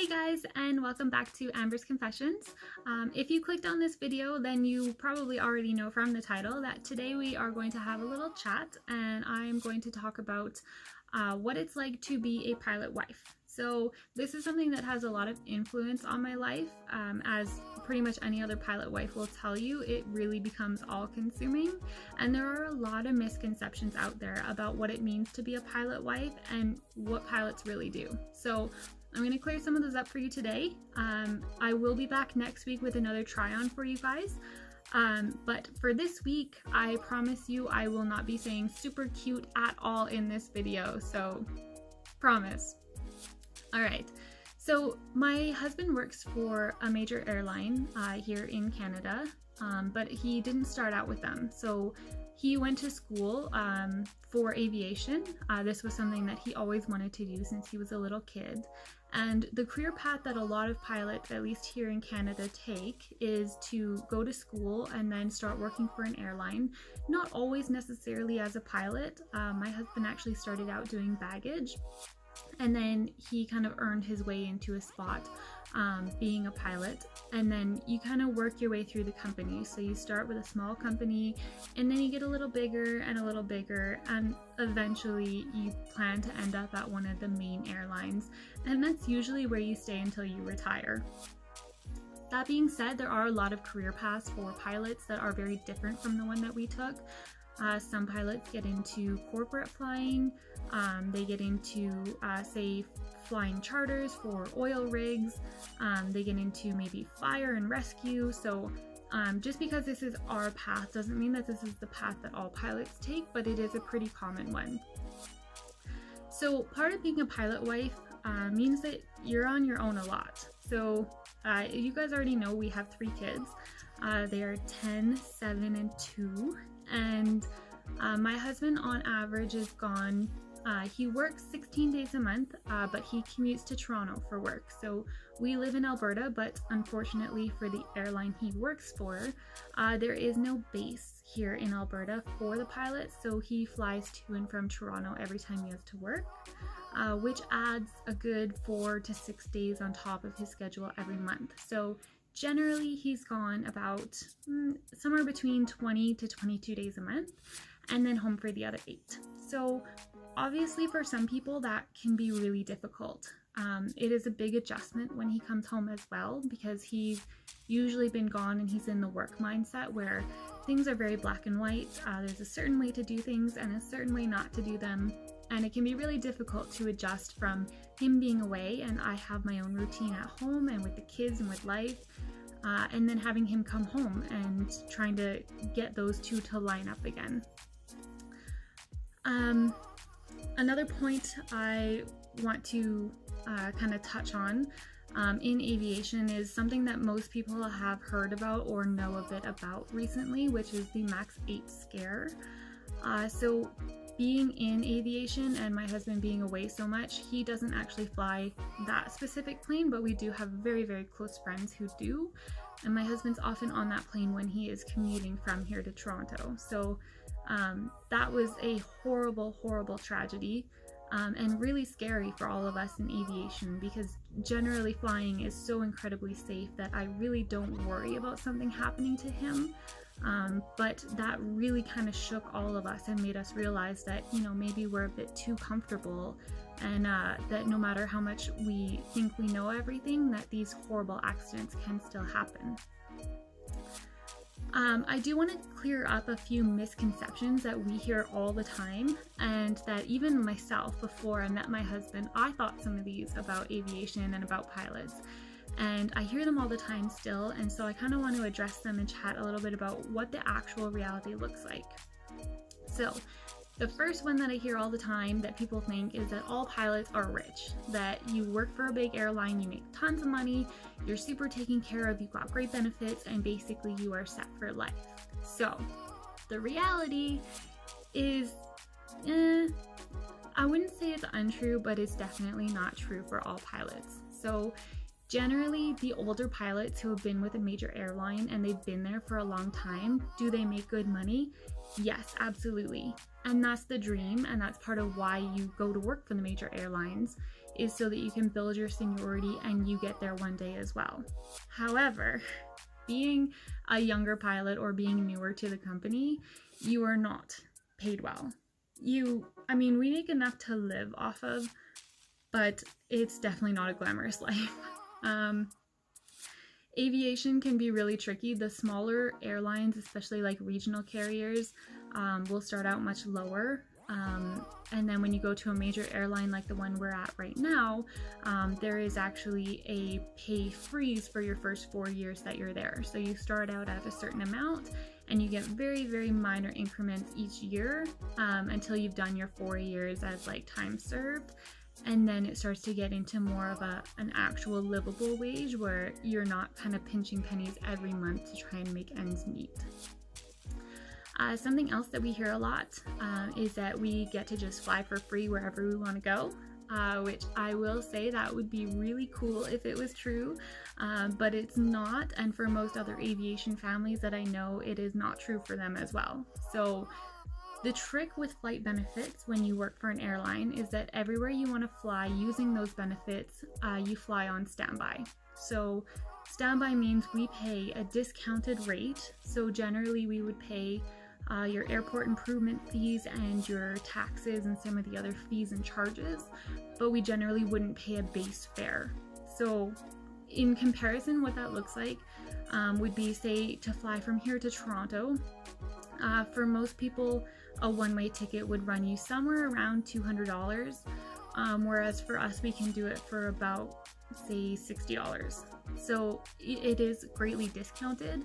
Hey guys, and welcome back to Amber's Confessions. If you clicked on this video, then you probably already know from the title that today we are going to have a little chat, and I'm going to talk about what it's like to be a pilot wife. So this is something that has a lot of influence on my life. As pretty much any other pilot wife will tell you, it really becomes all-consuming, and there are a lot of misconceptions out there about what it means to be a pilot wife and what pilots really do. So I'm going to clear some of those up for you today. I will be back next week with another try-on for you guys. But for this week, I promise you I will not be saying super cute at all in this video, so promise. Alright, so my husband works for a major airline here in Canada, but he didn't start out with them. So he went to school for aviation. This was something that he always wanted to do since he was a little kid. And the career path that a lot of pilots, at least here in Canada, take is to go to school and then start working for an airline. Not always necessarily as a pilot. My husband actually started out doing baggage, and then he kind of earned his way into a spot being a pilot, and then you kind of work your way through the company. So you start with a small company, and then you get a little bigger, and eventually you plan to end up at one of the main airlines, and that's usually where you stay until you retire. That being said, there are a lot of career paths for pilots that are very different from the one that we took. Some pilots get into corporate flying, they get into say flying charters for oil rigs, they get into maybe fire and rescue. So just because this is our path doesn't mean that this is the path that all pilots take, but it is a pretty common one. So part of being a pilot wife means that you're on your own a lot. So you guys already know we have 3 kids. They are 10, 7, and 2. And my husband on average is gone. He works 16 days a month, but he commutes to Toronto for work. So we live in Alberta, but unfortunately for the airline he works for, there is no base here in Alberta for the pilot. So he flies to and from Toronto every time he has to work, which adds a good 4 to 6 days on top of his schedule every month. So generally he's gone about somewhere between 20 to 22 days a month, and then home for the other 8. So obviously for some people that can be really difficult. It is a big adjustment when he comes home as well, because he's usually been gone and he's in the work mindset where things are very black and white. There's a certain way to do things and a certain way not to do them, and it can be really difficult to adjust from him being away and I have my own routine at home and with the kids and with life, and then having him come home and trying to get those two to line up again. Another point I want to kind of touch on in aviation is something that most people have heard about or know a bit about recently, which is the Max 8 scare. So being in aviation and my husband being away so much, he doesn't actually fly that specific plane, but we do have very, very close friends who do. And my husband's often on that plane when he is commuting from here to Toronto. So that was a horrible, horrible tragedy, and really scary for all of us in aviation, because generally flying is so incredibly safe that I really don't worry about something happening to him. But that really kind of shook all of us and made us realize that, you know, maybe we're a bit too comfortable, and that no matter how much we think we know everything, that these horrible accidents can still happen. I do want to clear up a few misconceptions that we hear all the time, and that even myself, before I met my husband, I thought some of these about aviation and about pilots. And I hear them all the time still, and so I kind of want to address them and chat a little bit about what the actual reality looks like. So the first one that I hear all the time that people think is that all pilots are rich, that you work for a big airline, you make tons of money, you're super taken care of, you've got great benefits, and basically you are set for life. So the reality is, I wouldn't say it's untrue, but it's definitely not true for all pilots. So generally, the older pilots who have been with a major airline and they've been there for a long time, do they make good money? Yes, absolutely. And that's the dream, and that's part of why you go to work for the major airlines, is so that you can build your seniority and you get there one day as well. However, being a younger pilot or being newer to the company, you are not paid well. We make enough to live off of, but it's definitely not a glamorous life. Aviation can be really tricky. The smaller airlines, especially like regional carriers, will start out much lower. And then when you go to a major airline like the one we're at right now, there is actually a pay freeze for your first 4 years that you're there. So you start out at a certain amount and you get very, very minor increments each year until you've done your 4 years as like time served. And then it starts to get into more of an actual livable wage where you're not kind of pinching pennies every month to try and make ends meet. Something else that we hear a lot is that we get to just fly for free wherever we want to go, which I will say that would be really cool if it was true, but it's not, and for most other aviation families that I know, it is not true for them as well. So the trick with flight benefits when you work for an airline is that everywhere you want to fly using those benefits, you fly on standby. So standby means we pay a discounted rate. So generally we would pay your airport improvement fees and your taxes and some of the other fees and charges, but we generally wouldn't pay a base fare. So in comparison, what that looks like would be, say, to fly from here to Toronto. For most people, a one-way ticket would run you somewhere around $200, whereas for us, we can do it for about, say, $60. So it is greatly discounted,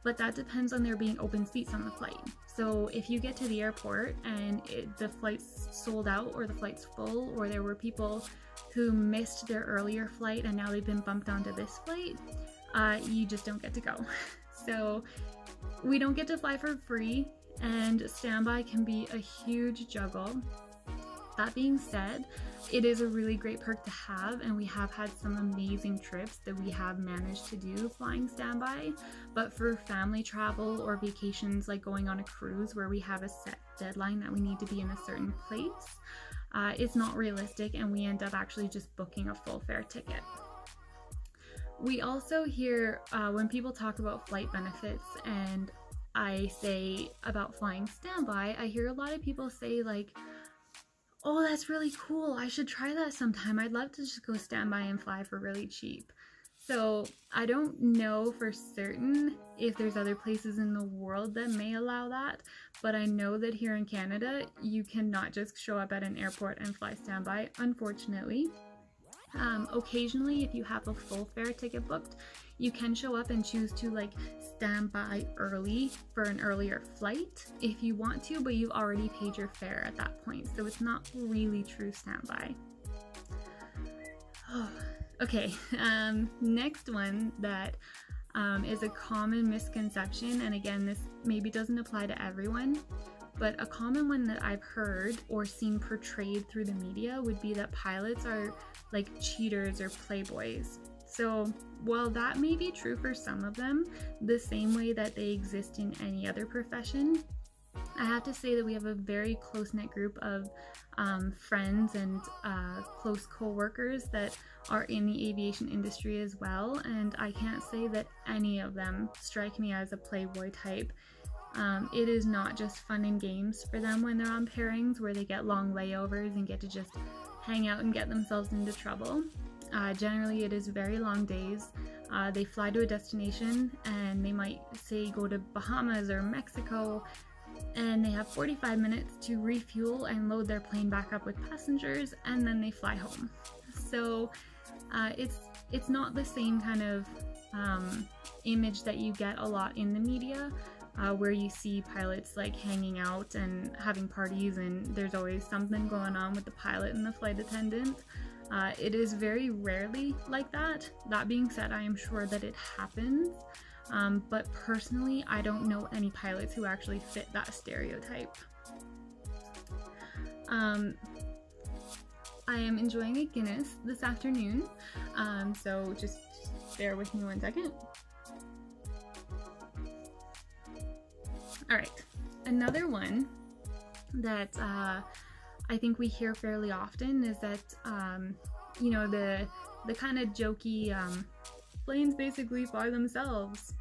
but that depends on there being open seats on the flight. So if you get to the airport and the flight's sold out or the flight's full, or there were people who missed their earlier flight and now they've been bumped onto this flight, you just don't get to go. So we don't get to fly for free, and standby can be a huge juggle. That being said, it is a really great perk to have, and we have had some amazing trips that we have managed to do flying standby. But for family travel or vacations like going on a cruise where we have a set deadline that we need to be in a certain place, it's not realistic, and we end up actually just booking a full fare ticket. We also hear when people talk about flight benefits and I say about flying standby, I hear a lot of people say like, oh, that's really cool, I should try that sometime. I'd love to just go standby and fly for really cheap. So I don't know for certain if there's other places in the world that may allow that, but I know that here in Canada, you cannot just show up at an airport and fly standby, unfortunately. Occasionally, if you have a full fare ticket booked, you can show up and choose to like stand by early for an earlier flight if you want to, but you've already paid your fare at that point, so it's not really true standby. Okay, next one that is a common misconception, and again, this maybe doesn't apply to everyone, but a common one that I've heard or seen portrayed through the media would be that pilots are like cheaters or playboys. So while that may be true for some of them, the same way that they exist in any other profession, I have to say that we have a very close-knit group of friends and close co-workers that are in the aviation industry as well, and I can't say that any of them strike me as a playboy type. It is not just fun and games for them when they're on pairings where they get long layovers and get to just hang out and get themselves into trouble. Generally, it is very long days. They fly to a destination and they might say go to Bahamas or Mexico, and they have 45 minutes to refuel and load their plane back up with passengers, and then they fly home. So it's not the same kind of image that you get a lot in the media, where you see pilots like hanging out and having parties and there's always something going on with the pilot and the flight attendant. It is very rarely like that. That being said, I am sure that it happens, but personally, I don't know any pilots who actually fit that stereotype. I am enjoying a Guinness this afternoon, so just bear with me 1 second. Alright, another one that I think we hear fairly often is that you know, the kind of jokey planes basically fly themselves.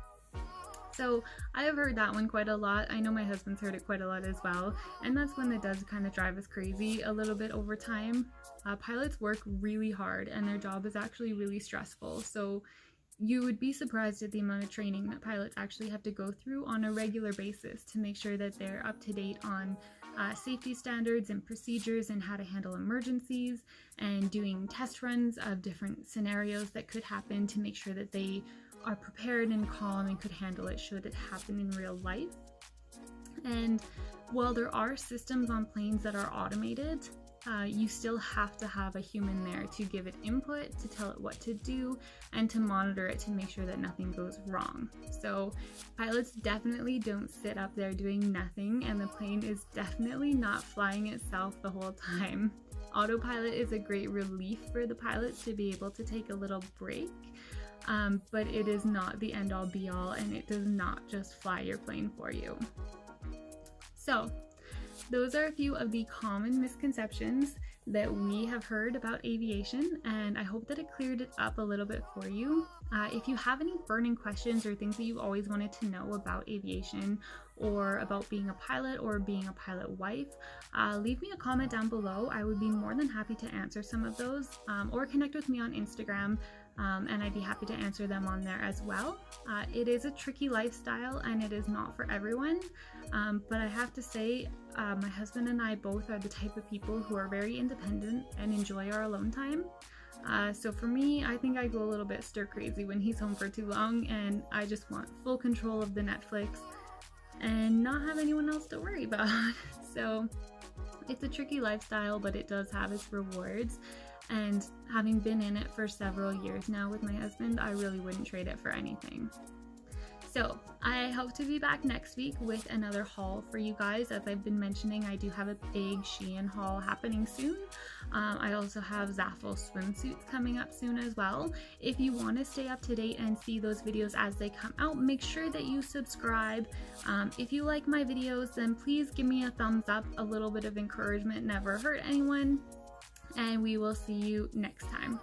So I have heard that one quite a lot. I know my husband's heard it quite a lot as well, and that's one that does kind of drive us crazy a little bit over time. Pilots work really hard and their job is actually really stressful, so you would be surprised at the amount of training that pilots actually have to go through on a regular basis to make sure that they're up to date on safety standards and procedures and how to handle emergencies, and doing test runs of different scenarios that could happen to make sure that they are prepared and calm and could handle it should it happen in real life. And while there are systems on planes that are automated, you still have to have a human there to give it input, to tell it what to do, and to monitor it to make sure that nothing goes wrong. So pilots definitely don't sit up there doing nothing, and the plane is definitely not flying itself the whole time. Autopilot is a great relief for the pilots to be able to take a little break, but it is not the end-all be-all, and it does not just fly your plane for you. So those are a few of the common misconceptions that we have heard about aviation, and I hope that it cleared it up a little bit for you. If you have any burning questions or things that you always wanted to know about aviation or about being a pilot or being a pilot wife, leave me a comment down below. I would be more than happy to answer some of those, or connect with me on Instagram, and I'd be happy to answer them on there as well. It is a tricky lifestyle and it is not for everyone, but I have to say my husband and I both are the type of people who are very independent and enjoy our alone time. So for me, I think I go a little bit stir crazy when he's home for too long, and I just want full control of the Netflix and not have anyone else to worry about. So it's a tricky lifestyle, but it does have its rewards. And having been in it for several years now with my husband, I really wouldn't trade it for anything. So I hope to be back next week with another haul for you guys. As I've been mentioning, I do have a big Shein haul happening soon. I also have Zaful swimsuits coming up soon as well. If you want to stay up to date and see those videos as they come out, make sure that you subscribe. If you like my videos, then please give me a thumbs up. A little bit of encouragement never hurt anyone. And we will see you next time.